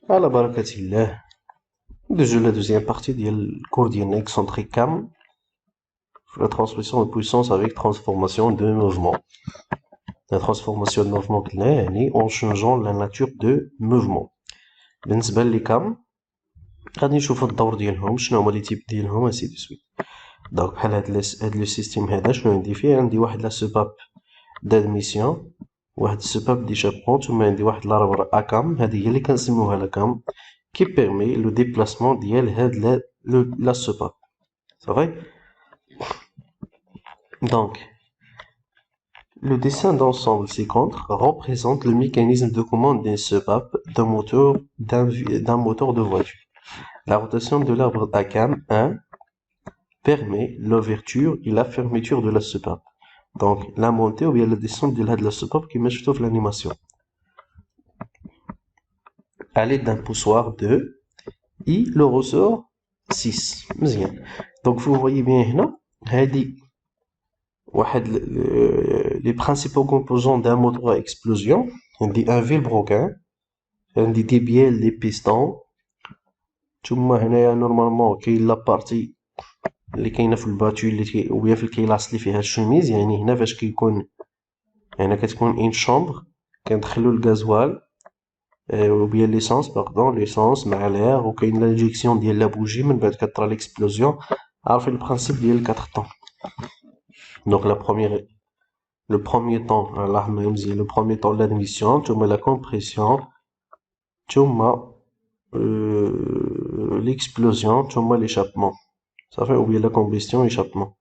على بركة الله ندوزو la deuxième partie ديال الكور ديالنا excentrique cam la transmission de puissance avec transformation de mouvement. La transformation de mouvement قلنا يعني en changeant la nature de mouvement. بالنسبة لي cam غادي نشوفو الدور ديالهم شنو هما لي تيب ديالهم ainsi de suite. دونك بحال هاد لو سيستيم هذا شنو عندي فيه عندي واحد لا سوباب d'admission واحد السوباب ديشابمون ثم عندي واحد لاربر اكام هذه هي اللي كنسميوها لا كام qui permet le déplacement ديال هاد la soupape. C'est vrai? Donc, le dessin d'ensemble ci-contre représente le mécanisme de commande d'une soupape d'un moteur de voiture. La rotation de l'arbre ACAM 1 permet l'ouverture et la fermeture de la soupape. Donc, la montée ou bien la descente de la soupape qui met sur l'animation. À l'aide d'un poussoir de et le ressort 6 مزيان. Donc vous voyez bien هنا هادي واحد les principaux composants d'un moteur à explosion عندي un vilebrequin عندي des bielles des pistons ثم هنايا نورمالمون كاين لا بارتي اللي كاينه في الباتو اللي وبيا في الكيلاس اللي فيها الشوميز يعني هنا فاش كيكون هنا كتكون ان شومبر كندخلو الغازوال ou bien l'essence pardon l'essence مع l'air وكاين l'injection ديال لا بوجي من بعد كطرا l'explosion عارفين البرانسيپ ديال 4 طون. Donc le premier temps لاحظنا مزيان le premier temps l'admission ثم la compression ثم l'explosion ثم l'échappement صافي ou bien la combustion échappement.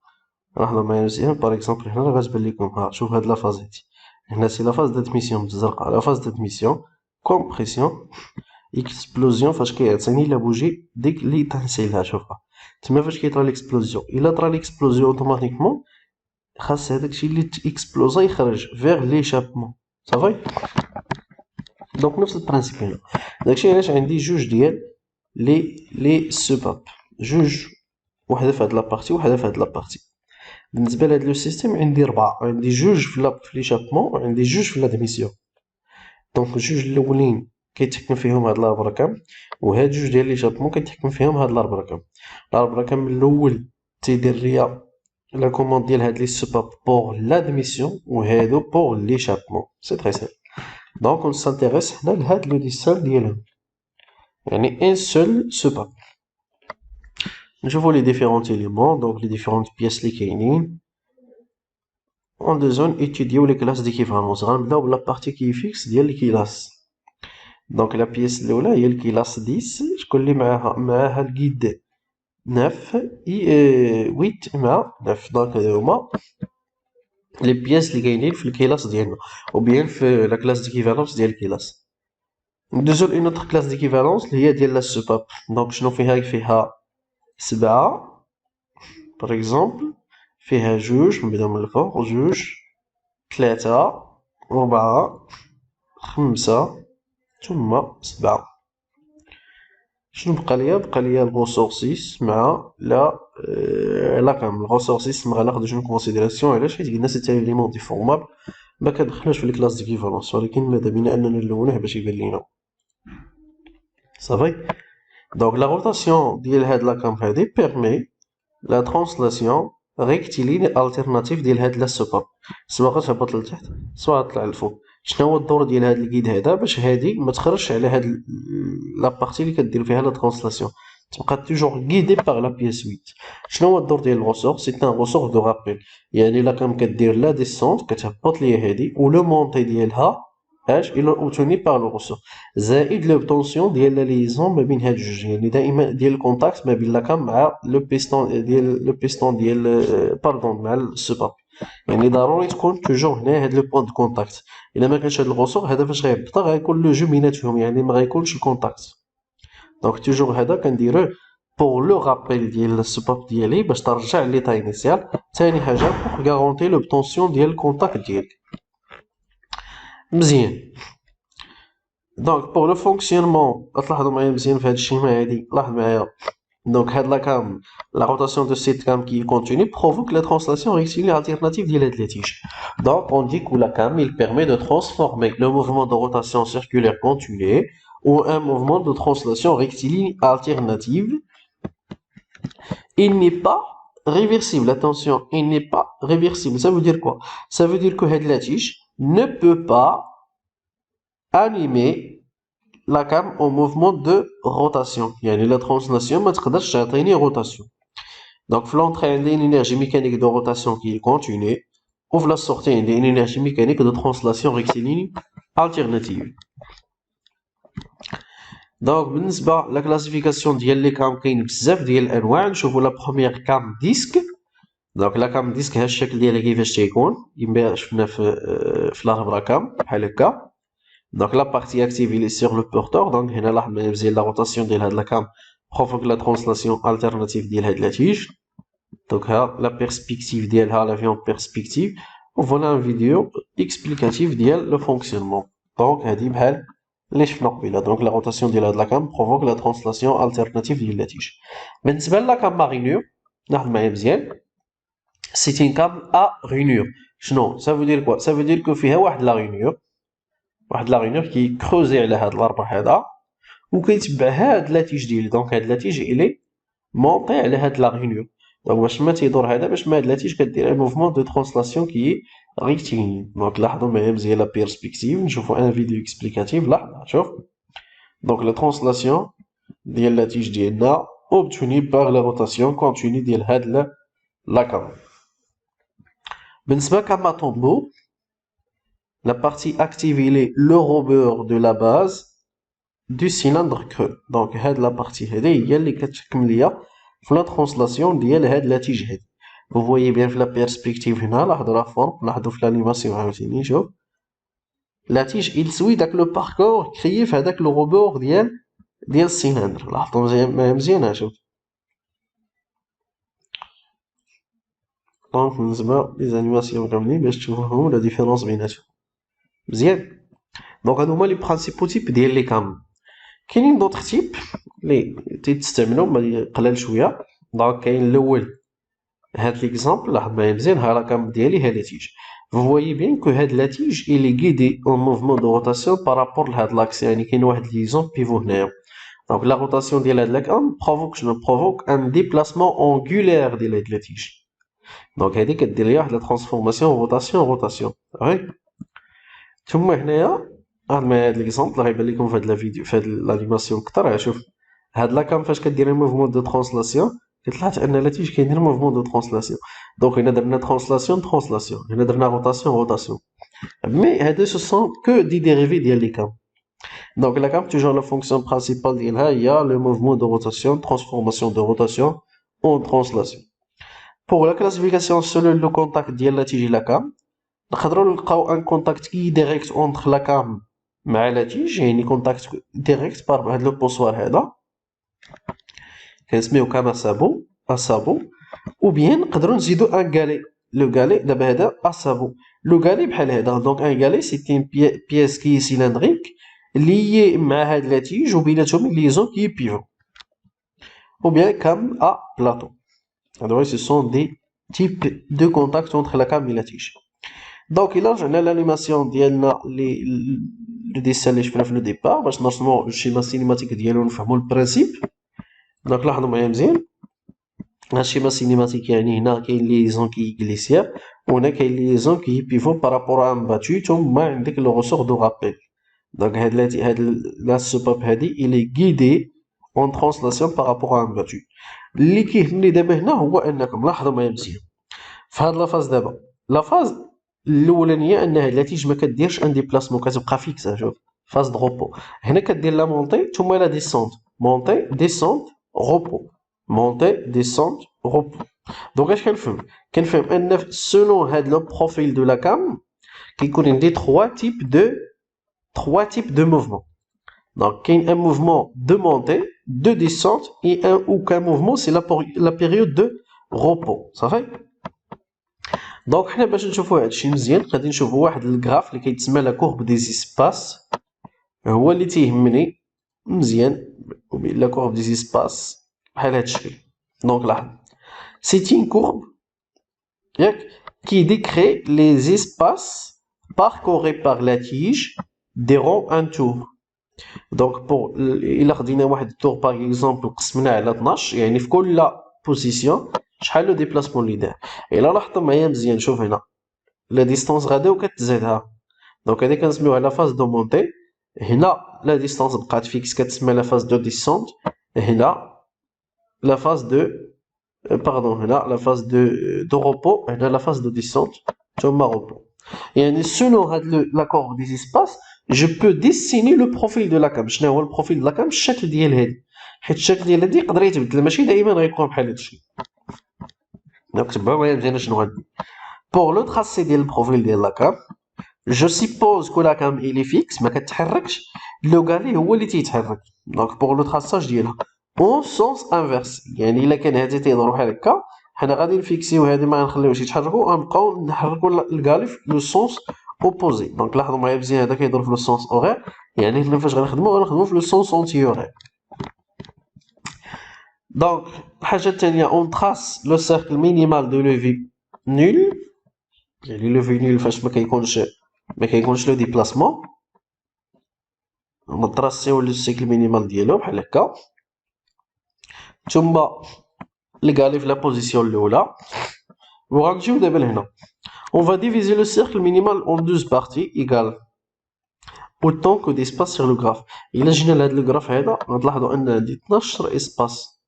لاحظوا معايا مزيان باغ اكزومبل هنا غتبان لكم ها شوف هاد لا فاز هادي هنا سي لا فاز دادميسيون بالزرقاء لا فاز دادميسيون كومبريسيون اكسبلوزيون فاش كيعطيني لا بوجي ديك لي تنسيلها شوفها تما فاش كيطرا ليكسبلوزيون الا طرا ليكسبلوزيون اوتوماتيكمون خاص هداكشي اللي اكسبلوزا يخرج فيغ ليشابمون صافي. دونك نفس البرانسيپ هنا داكشي علاش عندي جوج ديال لي سوباب جوج وحده في هاد لابارتي وحده في هاد لابارتي. بالنسبه لهاد لو سيستيم عندي 4 عندي جوج في ليشابمون وعندي جوج في لادميسيون. دونك جوج الاولين كيتحكم فيهم هاد لاربراكام وهاد جوج ديال ليشابمون كيتحكم فيهم هاد لاربراكام. لاربراكام الاول تيدير ليا لا كوموند ديال هاد لي سوباب بوغ لادميسيون وهادو بوغ ليشابمون سي تري سامبل. دونك اون سانتيريس حنا لهاد لو ديسان ديالهم يعني ان سول سوباب. نشوفو لي ديفيرونت éléments دونك لي ديفيرونت بياس لي كاينين اون دو زون étudier لي كلاس ديكيفالونس. غنبداو بلا بارتي كي فيكس ديال الكيلاس. دونك لا بياس الاولى هي الكيلاس 10 شكون اللي معاها الكيد 9 اي 8 مع 9. دونك هما لي بياس اللي كاينين في الكيلاس ديالنا او بيان في لا كلاس ديكيفالونس ديال الكيلاس. ندوزو لأون اوتر كلاس ديكيفالونس اللي هي ديال لا سوباب. دونك شنو فيها 7 باغ اكزومبل فيها جوج نبداو من الفوق جوج 3 4 5 ثم 7. شنو بقى ليا الغوسور 6 مع لا كام الغوسور 6 ما غناخدوش اون كونسيديراسيون علاش حيت قلنا سي اليمون ديفورمابل ما كندخلوش في الكلاس ديكيفالونس ولكن ماذا بينا اننا نلونوه باش يبان لينا صافي. دونك لا روتاسيون ديال هاد لا كام هادي بيرمي لا ترانسلاسيون ريكتيلين التيرناتيف ديال هاد لا سوباب سواء غتهبط لتحت سواء غطلع للفوق. شنو هو الدور ديال هاد الكيد هذا باش هادي ما تخرجش على هاد لا بارتي اللي كدير فيها لا ترانسلاسيون تبقى توجور غيدي باغ لا بياس 8. شنو هو الدور ديال الغوسور سي ان غوسور دو رابيل يعني لا كام كدير لا ديسونت كتهبط ليا هادي و لو مونتي ديالها اش الى اوتوني باغ لو غوسور زائد لوبطونسيون ديال لا ليزون ما بين هاد جوج يعني دائما ديال الكونتاكت ما بين لا كام مع لو بيستون ديال باردون مع السوباب يعني ضروري تكون توجور هنا هاد لو بوين دو كونتاكت. الا ما كانش هاد الغوسور هذا فاش غيهبط غيكون لو جو بيناتهم يعني ما غيكونش الكونتاكت. دونك توجور هذا كنديروه بور لو رابيل ديال السوباب ديالي باش ترجع ليطا انيسيال. ثاني حاجه بور غارونتي لوبطونسيون ديال الكونتاكت ديالك مزيان. دونك بور لو فونكسيونمون تلاحظوا معايا مزيان في هاد الشيما هادي لاحظ معايا. Donc, la cam, la rotation de cette cam qui est continue provoque la translation rectiligne alternative de la tige. Donc, on dit que la cam, il permet de transformer le mouvement de rotation circulaire continue ou un mouvement de translation rectiligne alternative, il n'est pas réversible. Attention, il n'est pas réversible. Ça veut dire quoi? Ça veut dire que la tige ne peut pas animer la cam en mouvement de rotation. يعني la translation ما تقدرش تعطيني rotation. Donc, l'entrée a une énergie mécanique de rotation qui est continue, ou la sortie a une énergie mécanique de translation rectiligne alternative. Donc, la classification ديال les cams كاين بزاف ديال الانواع. نشوفوا la première cam disque. Donc la cam disque ها الشكل ديالها كيفاش تيكون يما شفنا في الهبره كام بحال هكا. Donc la partie active elle est sur le porteur. Donc هنا لاحظ مزيان la rotation ديال هاد la cam provoque la translation alternative ديال هاد la tige. Donc la perspective ديالها la vue en perspective. Voilà une vidéo explicative ديال le fonctionnement. Donc هادي بحال اللي شفنا قبيله. Donc la rotation ديال هاد la cam provoque la translation alternative ديال la tige. بالنسبه لا cam rainure لاحظ معايا مزيان. C'est une cam à rainure. شنو ça veut dire quoi? Ça veut dire que فيها واحد la rainure qui est creusée على هاد الاربع هذا وكيتبع هاد لا تيج ديالي. دونك هاد لا تيج الي مونطي على هاد la rainure. دونك باش ما تيدور هذا باش ما هاد لا تيج كدير ان موفمون دو ترانسلاسيون كي ريكتيليني. دونك لاحظوا معايا مزيان لا بيرسبكتيف. نشوفوا ان فيديو اكسبليكاتيف. لاحظ شوف. دونك لا ترانسلاسيون ديال لا تيج ديالنا obtenue par la rotation continue ديال هاد la cam. بالنسبة كما طومبو la partie active elle est le rebord de la base du cylindre creux. Donc هاد la partie هادي هي اللي كتحكم ليا في la translation ديال هاد لا تيج هادي. Vous voyez bien في la perspective هنا لاحظوا لا فورم لاحظوا في l'animation عاوتاني شوف la tige il suit داك لو باركور كريي في هداك لو rebord ديال السيلندر. لاحظوا مزيان شوف. دونك بالنسبة لي زانيماسيون كاملين باش تشوفوا لا ديفيرونس بيناتهم مزيان. دونك هادو هما لي برينسيبو تيب ديال لي كام. كاينين دوطخ تيب لي تيتستعملو قلال شويه. دونك كاين الاول هاد ليكزامبل لاحظ معايا مزيان. ها لا كام ديالي ها لا تيج. Vous voyez bien que هاد لا تيج il est guidé en mouvement de rotation par rapport لهاد لاكس. يعني كاين واحد ليزون بيفو هنايا. دونك لا روتاسيون ديال هاد لا كام بروفوك شنو بروفوك ان ديبلاسمون اونغولير ديال هاد لا تيج. دونك هادي كدير ليا واحد لا ترانسفورماسيون روتاسيون صافي. ثم هنايا هاد معايا هاد ليكزامبل غيبان لكم في هاد لا فيديو في هاد لانيماسيون كثر. شوف هاد لا كام فاش كدير موفمون دو ترانسلاسيون كتلاحظ ان لا تيج كيدير موفمون دو ترانسلاسيون. دونك هنا درنا ترانسلاسيون هنا درنا روتاسيون مي هادو سو سون كو دي ديريفي ديال لي كام. دونك لا كام توجور لا فونكسيون برينسيبال ديالها هي لو موفمون دو روتاسيون ترانسفورماسيون دو روتاسيون اون ترانسلاسيون. Pour la classification selon le contact ديال لا تيج لا كام نقدروا نلقاو ان كونتاكت كي ديريكت اونتر لا كام مع لا تيج. يعني كونتاكت ديريكت بار بهاد لو بوسوار هذا كنسميو كما اسابو. او بيان نقدروا نزيدو ان غالي. لو غالي دابا هذا اسابو. لو غالي بحال هذا. دونك ان غالي سي تين بياس كي سيلندريك ليي مع هاد لا تيج وبيناتهم ليزون كي بيفو. او بيان كام ا بلاطو. هادو سو سون دي تيب دو كونتاكت اونتر لا كام اي لا تيج. دونك الا رجعنا لانيماسيون ديالنا لي ديسان اللي شفنا في لو ديبار باش نرسمو الشيما سينيماتيك ديالو ونفهمو البرانسيب. دونك لاحظوا معايا مزيان هاد الشيما سينيماتيك. يعني هنا كاين ليزون كي غليسيير وهنا كاين ليزون كي بيفو بارابور ان باتو ثم عندك لو غوسور دو رابيل. دونك هاد لا سوباب هادي الي غيدي اون ترانسلاسيون بارابور ان باتو. اللي كيهمني دابا هنا هو انكم لاحظوا معايا مزيان في هاد لا فاز. دابا لا فاز الاولانيه ان هاد لا تيج ما كديرش ان ديبلاسمون كتبقى فيكسا. شوف فاز دو روبو هنا كدير لا مونطي ثم لا ديسونت مونطي ديسونت روبو مونطي ديسونت روبو. دونك اش كنفهم ان سولون هاد لو بروفيل دو لا كام كيكون عندي 3 تيب دو موفمون. دونك كاين ان موفمون دو مونطي دو ديسونت اي ان او كان موفمون سي لا بيريود دو روبو صافي. دونك حنا باش نشوفوا هادشي مزيان غادي نشوفوا واحد الغراف اللي كيتسمى لا كورب دي زيسباس. هو اللي تيهمني مزيان لا كورب دي زيسباس بحال هاد الشكل. دونك لاحظ سي une courbe ياك qui décrit les espaces parcourus par la tige durant un tour. دونك بور الا خدينا واحد التور باغ اكزومبل قسمناه على 12 يعني في كل بوزيسيون شحال لو ديبلاسمون اللي دار. الا لاحظتوا معايا مزيان شوف هنا لا ديستونس غادا وكتزادها، دونك هادي كنسميوها لا فاز دو مونتي. هنا لا ديستونس بقات فيكس كتسمى لا فاز دو ديسونت. هنا لا فاز دو باردون هنا لا فاز دو روبو. هنا لا فاز دو ديسونت ثم روبو. يعني selon هاد لا كورب دي زيسباس جو بو ديسيني لو بروفيل دو لا كام. شنو هو البروفيل دو لا كام؟ الشكل ديال هادي، حيت الشكل ديال هادي يقدر يتبدل ماشي دائما غيكون بحال هادشي. دونك تبعوا معايا مزيان شنو غندير. بور لو تراسي ديال البروفيل ديال لا كام جو سيبوز كو لا كام إلي فيكس ما كتحركش، لو غالي هو اللي تيتحرك. دونك بور لو تراساج ديالها اون سونس انفيرس، يعني الا كان هادي تيهضروا بحال هكا حنا غادي نفيكسيو هادي ما غنخليوش يتحركوا، غنبقاو نحركوا الغالي في لو سونس اوبوزي. دونك لاحظوا معايا مزيان هذا كيهضر في لو سونس اوغير، يعني هنا فاش غنخدموا في لو سونس اونتي اوغير. دونك الحاجه الثانيه اون تراس لو سيركل مينيمال دو لوفي نول، يعني لوفي نول فاش ما كيكونش لو ديبلاسمون نطراسيو لو سيكل مينيمال ديالو بحال هكا. ثم الكالي في لا بوزيسيون الاولى وغنمشيو دابا لهنا. On va diviser le cercle minimal en 12 parties égales autant que d'espace sur le graphe. إلا جينا لهاد الجراف هذا غتلاحظوا أن عندي 12 اسباس،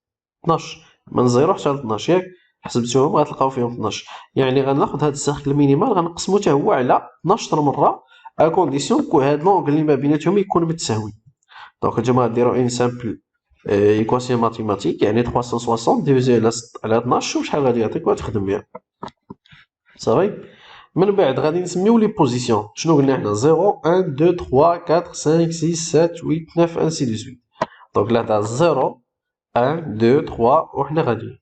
12 من 0 حتى ل 12 ياك حسبتوهم غتلقاو فيهم 12. يعني غناخد هاد السيركل مينيمال غنقسمو حتى هو على 12 مرة ا كونديسيون كو هاد لونغ اللي ما بيناتهم يكون متساوي. دونك نتوما غديرو ان سامبل ايكواسيون ماتيماتيك، يعني 360 ديفيزي على 12 شوف شحال غادي يعطيك وتخدم بها صافي. من بعد غادي نسميو لي بوزيسيون. شنو قلنا حنا 0 1 2 3 4 5 6 7 8 9 انسي دو سويت. دونك لا تاع 0 1 2 3 وحنا غاديين.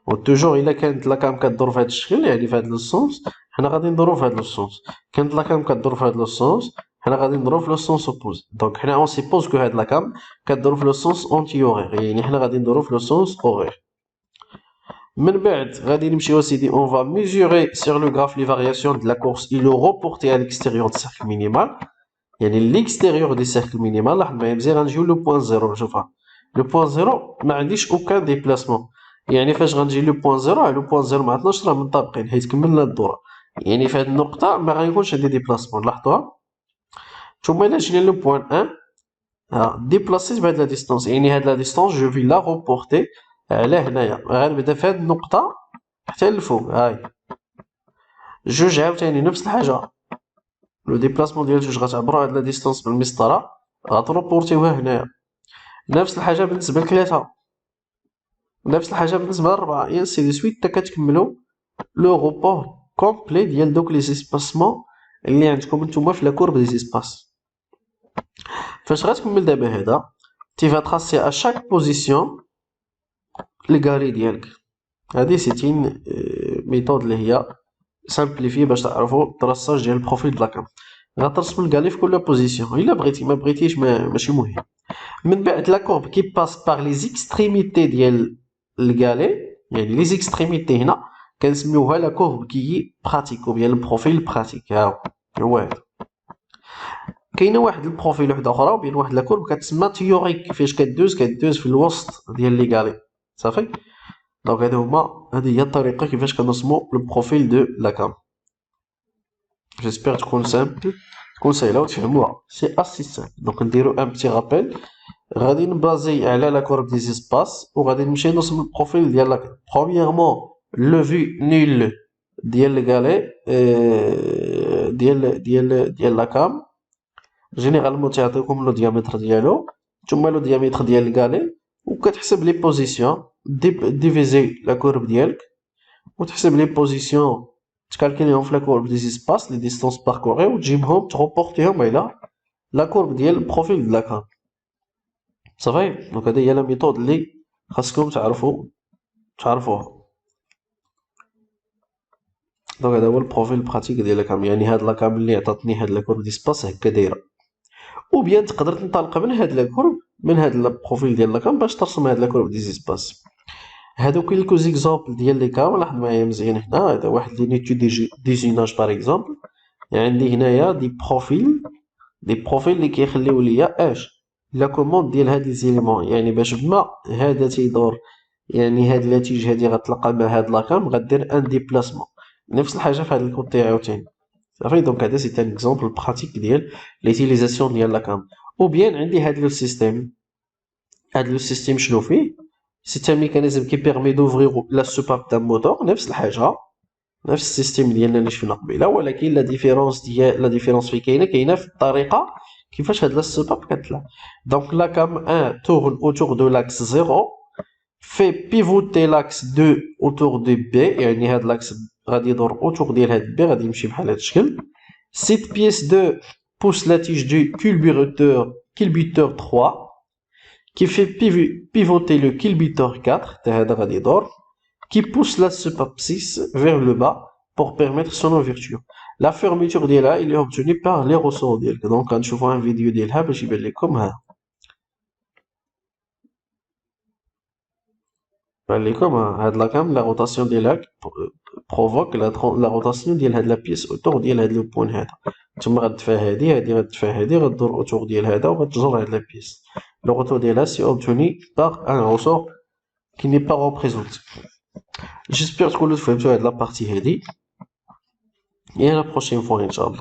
و توجور الا كانت لا كام كدور في هذا الشكل يعني في هذا لو سونس حنا غادي ندورو في هذا لو سونس، كانت لا كام كدور في هذا لو سونس حنا غادي ندورو في لو سونس اوبوزي. دونك حنا اون سيبوز كو هاد لا كام كدور في لو سونس اونتي اوغير، يعني حنا غادي ندورو في لو سونس اوغير. من بعد غادي نمشيو اسيدي اون فا ميزوري سير لو غراف لي فارياسيون دو لا كورس اي لو روبورتي ا ليكستيريور دو سيركل مينيمال، يعني ليكستيريور دو سيركل مينيمال. لاحظ معايا مزيان غنجيو لو بوان زيرو. شوفها لو بوان زيرو ما عنديش اوكان ديبلاسمون، يعني فاش غنجي لو بوان زيرو لو بوان زيرو مع 12 راه منطابقين حيت كملنا الدوره، يعني في هاد النقطه ما غيكونش عندي ديبلاسمون. لاحظوها. ثم الا جينا لو بوان 1 ديبلاسيت بهاد لا ديستونس، يعني هاد لا ديستونس جو في لا روبورتي على هنايا. غنبدا في هاد النقطه حتى الفوق هاي جوج عاوتاني نفس الحاجه. لو ديبلاسمون ديال جوج غتعبروا هاد لا ديستونس بالمسطره غتروبورتيوها هنايا. نفس الحاجه بالنسبه لثلاثه، نفس الحاجه بالنسبه لربعه، اي سي دو سويت حتى كتكملوا لو روبور كومبلي ديال دوك لي زيسباسمون اللي عندكم نتوما في لا كورب دي زيسباس. فاش غتكمل دابا هذا تي فا تراسي ا شاك بوزيسيون الكاري ديالك. هادي سيتين ميثود اللي هي سامبليفي باش تعرفوا التراساج ديال البروفيل د لاكام. غترسم الكالي في كل بوزيسيون، الا بغيتي ما بغيتيش ماشي مهم. من بعد لا كورب كي باس باغ لي زيكستريميتي ديال الكالي، يعني لي زيكستريميتي هنا كنسميوها لا كورب كي براتيك او بيان البروفيل براتيك. ها هو هذا. كاينه واحد البروفيل واحد اخرى وبين واحد لا كورب كتسمى تيوريك فاش كدوز في الوسط ديال لي كالي صافي. دونك هذه هي الطريقه كيفاش كنرسمو البروفيل دو لاكام. جيسبيغ تكون سامبل تكون سهله وتفهموها، سي اسي سامبل. دونك نديرو ان بتي رابيل، غادي نبازي على لا كورب دي زيسباس وغادي نمشي نرسم البروفيل ديال لاكام. برومييرمون لو في نول ديال الكالي ديال لاكام جينيرالمون تيعطيكم لو ديامتر ديالو ثم لو ديامتر ديال الكالي، وكتحسب لي بوزيسيون ديفيزي لا كورب ديالك وتحسب لي بوزيسيون تكالكيليهم في لا كورب دي زيسباس لي ديستونس باركوري وتجيبهم تروبورتيهم على لا كورب ديال البروفيل د لاكام صافي. دونك هذه هي لا ميثود اللي خاصكم تعرفوها. دونك هذا هو البروفيل براتيك ديال لاكام، يعني هاد لاكام اللي عطاتني هاد لا كورب دي سباس هكا دايره. او بيان تقدر تنطلق من هاد لا كورب من هاد البروفيل ديال لاكام باش ترسم هاد لا كورب دي زيسباس. هادو كيلكو زيكزامبل ديال لي كام. لاحظ معايا مزيان هنا هذا واحد لي نيتو ديزيناج باغ اكزومبل، يعني عندي هنايا دي بروفيل دي بروفيل اللي كيخليو ليا اش لا كوموند ديال هاد لي زيليمون، يعني باش ما هذا تيدور، يعني هاد النتيج هادي غتلقى مع هاد لاكام غدير ان ديبلاسمون. نفس الحاجه في هاد الكوتي عاوتاني صافي. دونك هذا سي ان اكزومبل براتيك ديال ليتيليزاسيون ديال لاكام. او بيان عندي هاد لو سيستيم، هاد لو سيستيم شنو فيه؟ سي ان ميكانيزم كي بيرمي دوفريغ لا سوباب تاع موتور، نفس الحاجه نفس السيستيم ديالنا اللي شفنا قبيله، ولكن لا ديفيرونس ديال لا ديفيرونس فين كاينه في الطريقه كيفاش هاد لا سوباب كتلعب. دونك لا كام 1 tourne autour de l'axe 0 fait pivoter l'axe 2 autour de B، يعني هاد l'axe غادي يدور autour ديال هاد B، غادي يمشي بحال هاد الشكل. Cette pièce 2 pousse la tige du culbuteur 3 qui fait pivoter le culbuteur 4 حتى هذا غادي يدور qui pousse la soupape 6 vers le bas pour permettre son ouverture. La fermeture ديالها il est obtenue par les ressorts ديالك. دونك غنشوفوا ان فيديو ديالها باش يبان لكم. ها بان لكم هاد لاكام لا روتاسيون ديالها بروفوك لا روتاسيون ديال هاد لا بيس اوتور ديال هاد لو بوين هذا. نتوما غتدفع هادي غتدفع هادي غدور اوتور ديال هذا وغتجر هاد لا بيس. لو روتور ديالها سي اوبتوني باغ ان روسور كي ني با ريبريزونتي. جيسبيغ تكونوا فهمتوا هاد لا بارتي هادي، et à la prochaine fois, Inch'Allah.